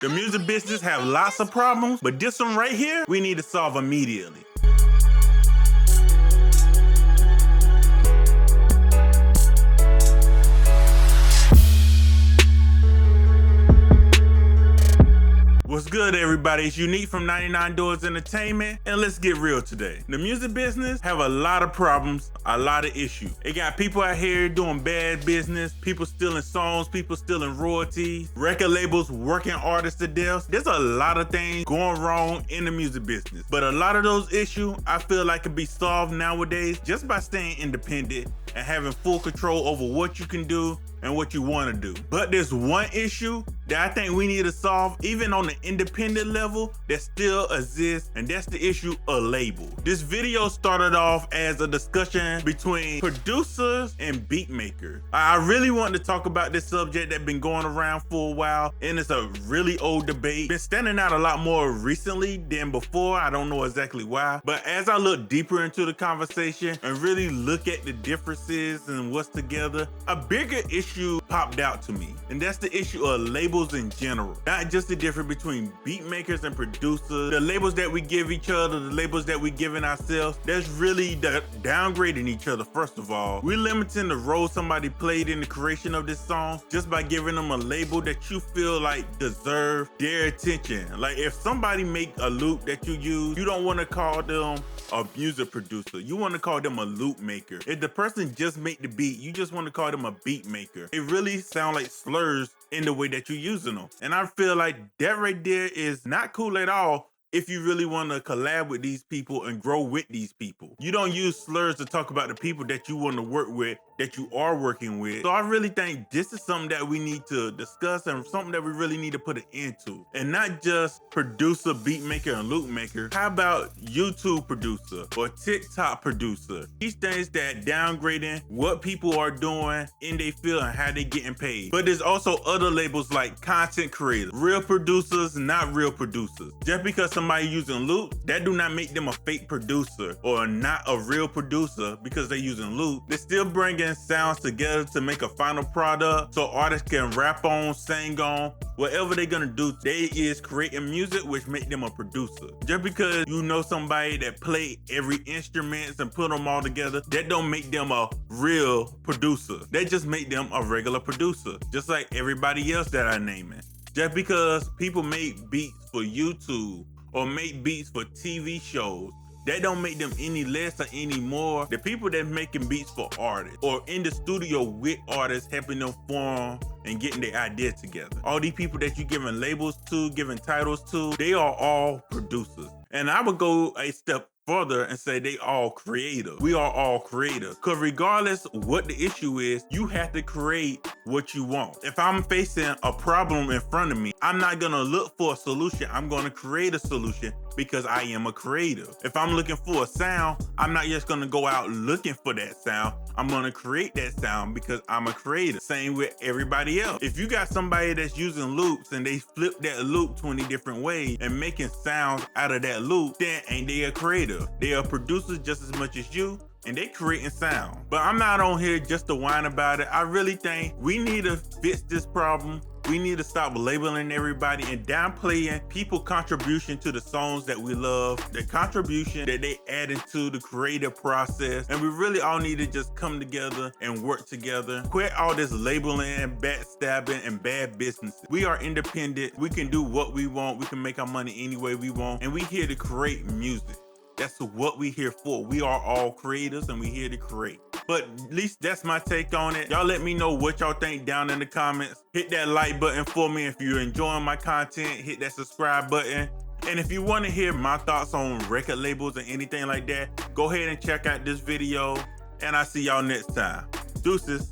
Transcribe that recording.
The music business have lots of problems, but this one right here, we need to solve immediately. What's good, everybody? It's Unique from 99 Doors Entertainment, and let's get real today. The music business have a lot of problems, a lot of issues. It got people out here doing bad business, people stealing songs, people stealing royalties, record labels working artists to death. There's a lot of things going wrong in the music business, but a lot of those issues I feel like can be solved nowadays just by staying independent and having full control over what you can do and what you want to do. But there's one issue that I think we need to solve, even on the independent level, that still exists, and that's the issue of label. This video started off as a discussion between producers and beatmakers. I really want to talk about this subject that's been going around for a while, and it's a really old debate. Been standing out a lot more recently than before. I don't know exactly why, but as I look deeper into the conversation and really look at the differences and what's together, a bigger issue popped out to me, and that's the issue of labels in general. Not just the difference between beat makers and producers, the labels that we give each other, the labels that we giving ourselves, that's really downgrading each other. First of all, we're limiting the role somebody played in the creation of this song just by giving them a label that you feel like deserve their attention. Like if somebody make a loop that you use, you don't want to call them a music producer, you want to call them a loop maker. If the person just make the beat, you just want to call them a beat maker. It really sound like slurs in the way that you're using them. And I feel like that right there is not cool at all if you really want to collab with these people and grow with these people. You don't use slurs to talk about the people that you want to work with, that you are working with. So I really think this is something that we need to discuss and something that we really need to put an end to. And not just producer, beat maker, and loop maker. How about YouTube producer or TikTok producer? These things that downgrading what people are doing in their field and how they getting paid. But there's also other labels like content creators, real producers, not real producers. Just because somebody using loop, that do not make them a fake producer or not a real producer because they're using loop. They're still bringing sounds together to make a final product so artists can rap on, sing on, whatever they're gonna do. They is creating music, which make them a producer. Just because you know somebody that play every instrument and put them all together, that don't make them a real producer. That just make them a regular producer, just like everybody else that I'm naming. Just because people make beats for YouTube or make beats for TV shows, that don't make them any less or any more the people that making beats for artists or in the studio with artists, helping them form and getting their ideas together. All these people that you giving labels to, giving titles to, they are all producers. And I would go a step further and say they all creative. We are all creative. Because regardless what the issue is, you have to create what you want. If I'm facing a problem in front of me, I'm not gonna look for a solution. I'm gonna create a solution because I am a creative. If I'm looking for a sound, I'm not just gonna go out looking for that sound. I'm gonna create that sound because I'm a creative. Same with everybody else. If you got somebody that's using loops and they flip that loop 20 different ways and making sounds out of that loop, then ain't they a creative? They are producers just as much as you, and they creating sound. But I'm not on here just to whine about it. I really think we need to fix this problem. We need to stop labeling everybody and downplaying people's contribution to the songs that we love, the contribution that they added to the creative process. And we really all need to just come together and work together. Quit all this labeling, backstabbing, and bad business. We are independent. We can do what we want. We can make our money any way we want. And we here to create music. That's what we here for. We are all creators and we here to create. But at least that's my take on it. Y'all let me know what y'all think down in the comments. Hit that like button for me if you're enjoying my content. Hit that subscribe button. And if you want to hear my thoughts on record labels and anything like that, go ahead and check out this video. And I'll see y'all next time. Deuces.